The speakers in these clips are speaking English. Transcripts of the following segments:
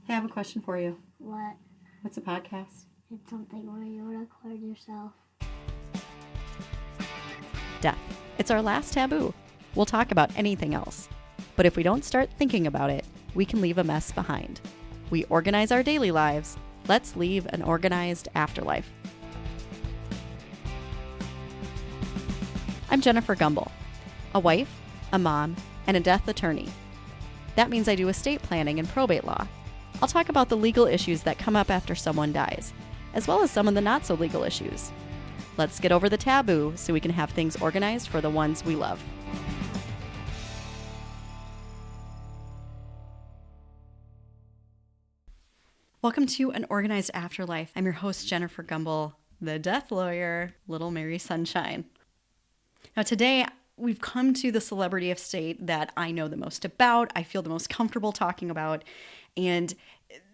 Hey, I have a question for you. What? What's a podcast? It's something where you record yourself. Death. It's our last taboo. We'll talk about anything else. But if we don't start thinking about it, we can leave a mess behind. We organize our daily lives. Let's leave an organized afterlife. I'm Jennifer Gumbel, a wife, a mom, and a death attorney. That means I do estate planning and probate law. I'll talk about the legal issues that come up after someone dies, as well as some of the not-so-legal issues. Let's get over the taboo so we can have things organized for the ones we love. Welcome to An Organized Afterlife. I'm your host, Jennifer Gumbel, the death lawyer, Little Mary Sunshine. Now today, we've come to the celebrity estate that I know the most about, I feel the most comfortable talking about, and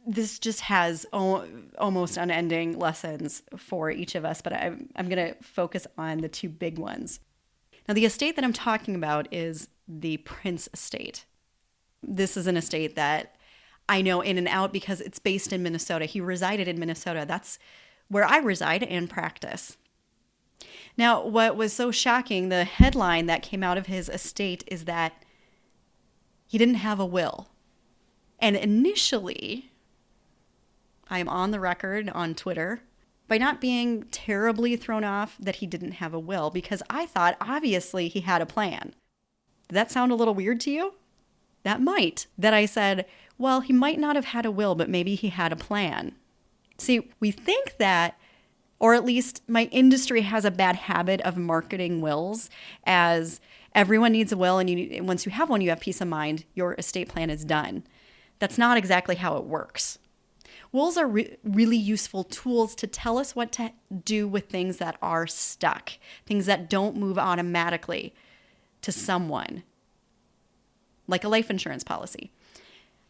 this just has almost unending lessons for each of us, but I'm going to focus on the two big ones. Now, the estate that I'm talking about is the Prince estate. This is an estate that I know in and out because it's based in Minnesota. He resided in Minnesota. That's where I reside and practice. Now, what was so shocking, the headline that came out of his estate is that he didn't have a will. And initially, I'm on the record on Twitter by not being terribly thrown off that he didn't have a will, because I thought obviously he had a plan. Did that sound a little weird to you? That might. That I said, well, he might not have had a will, but maybe he had a plan. See, we think that, or at least my industry has a bad habit of marketing wills as everyone needs a will, and once you have one, you have peace of mind, your estate plan is done. That's not exactly how it works. Wills are really useful tools to tell us what to do with things that are stuck, things that don't move automatically to someone, like a life insurance policy.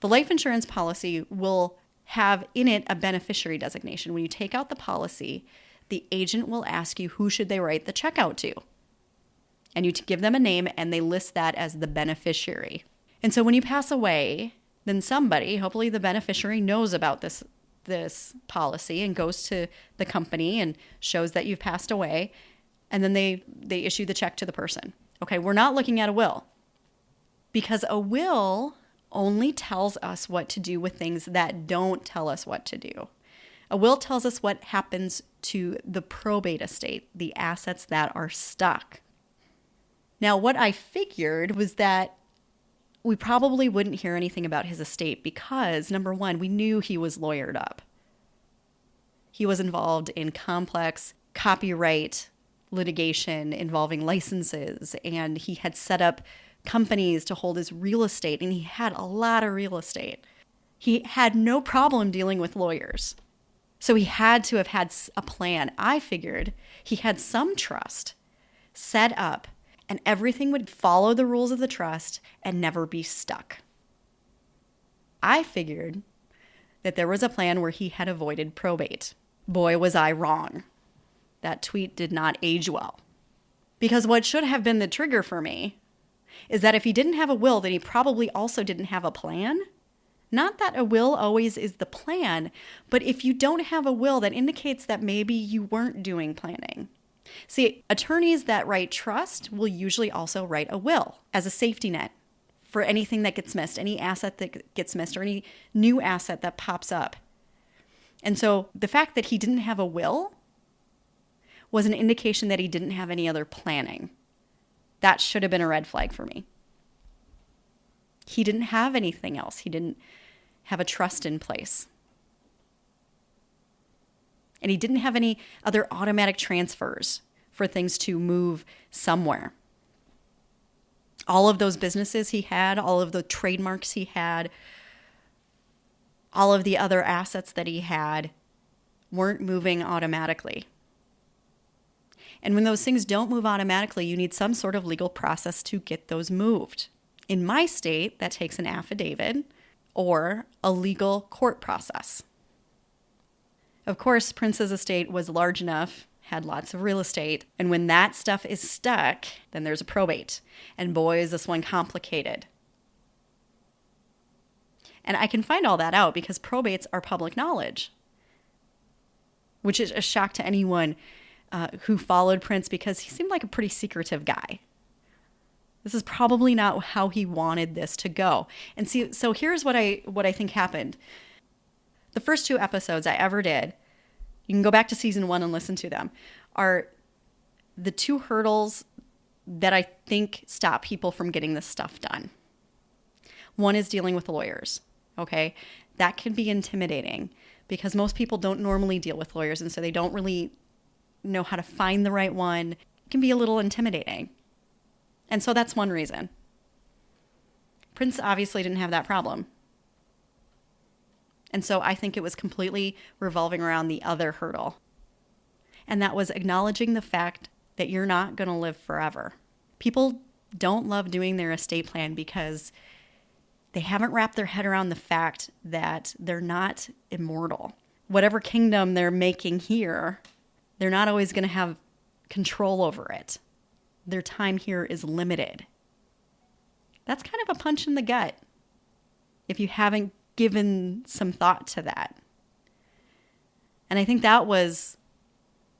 The life insurance policy will have in it a beneficiary designation. When you take out the policy, the agent will ask you who should they write the check out to. And you give them a name and they list that as the beneficiary. And so when you pass away, then somebody, hopefully the beneficiary, knows about this policy and goes to the company and shows that you've passed away, and then they issue the check to the person. Okay, we're not looking at a will, because a will only tells us what to do with things that don't tell us what to do. A will tells us what happens to the probate estate, the assets that are stuck. Now, what I figured was that we probably wouldn't hear anything about his estate because, number one, we knew he was lawyered up. He was involved in complex copyright litigation involving licenses, and he had set up companies to hold his real estate, and he had a lot of real estate. He had no problem dealing with lawyers. So he had to have had a plan. I figured he had some trust set up, and everything would follow the rules of the trust and never be stuck. I figured that there was a plan where he had avoided probate. Boy, was I wrong. That tweet did not age well. Because what should have been the trigger for me is that if he didn't have a will, then he probably also didn't have a plan. Not that a will always is the plan, but if you don't have a will, that indicates that maybe you weren't doing planning. See, attorneys that write trust will usually also write a will as a safety net for anything that gets missed, any asset that gets missed, or any new asset that pops up. And so the fact that he didn't have a will was an indication that he didn't have any other planning. That should have been a red flag for me. He didn't have anything else. He didn't have a trust in place. And he didn't have any other automatic transfers for things to move somewhere. All of those businesses he had, all of the trademarks he had, all of the other assets that he had weren't moving automatically. And when those things don't move automatically, you need some sort of legal process to get those moved. In my state, that takes an affidavit or a legal court process. Of course, Prince's estate was large enough, had lots of real estate, and when that stuff is stuck, then there's a probate. And boy, is this one complicated. And I can find all that out because probates are public knowledge, which is a shock to anyone who followed Prince because he seemed like a pretty secretive guy. This is probably not how he wanted this to go. And see, so here's what I think happened. The first 2 episodes I ever did, you can go back to season 1 and listen to them, are the 2 hurdles that I think stop people from getting this stuff done. One is dealing with lawyers, okay? That can be intimidating because most people don't normally deal with lawyers, and so they don't really know how to find the right one. It can be a little intimidating. And so that's one reason. Prince obviously didn't have that problem. And so I think it was completely revolving around the other hurdle. And that was acknowledging the fact that you're not going to live forever. People don't love doing their estate plan because they haven't wrapped their head around the fact that they're not immortal. Whatever kingdom they're making here, they're not always going to have control over it. Their time here is limited. That's kind of a punch in the gut if you haven't given some thought to that. And I think that was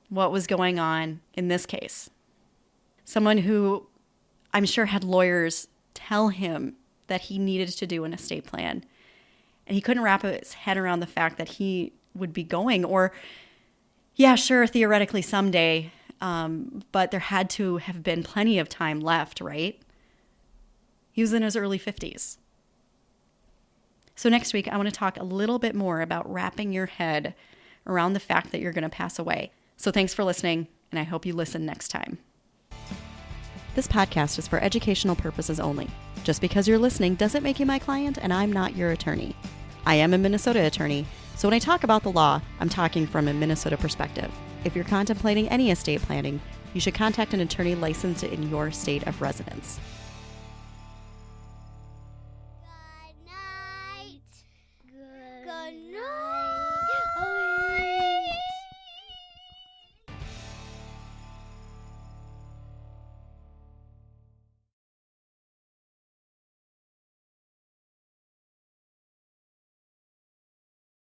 what was going on in this case. Someone who I'm sure had lawyers tell him that he needed to do an estate plan. And he couldn't wrap his head around the fact that he would be going, or, yeah, sure, theoretically someday, but there had to have been plenty of time left, right? He was in his early 50s. So next week, I want to talk a little bit more about wrapping your head around the fact that you're going to pass away. So thanks for listening, and I hope you listen next time. This podcast is for educational purposes only. Just because you're listening doesn't make you my client, and I'm not your attorney. I am a Minnesota attorney, so when I talk about the law, I'm talking from a Minnesota perspective. If you're contemplating any estate planning, you should contact an attorney licensed in your state of residence.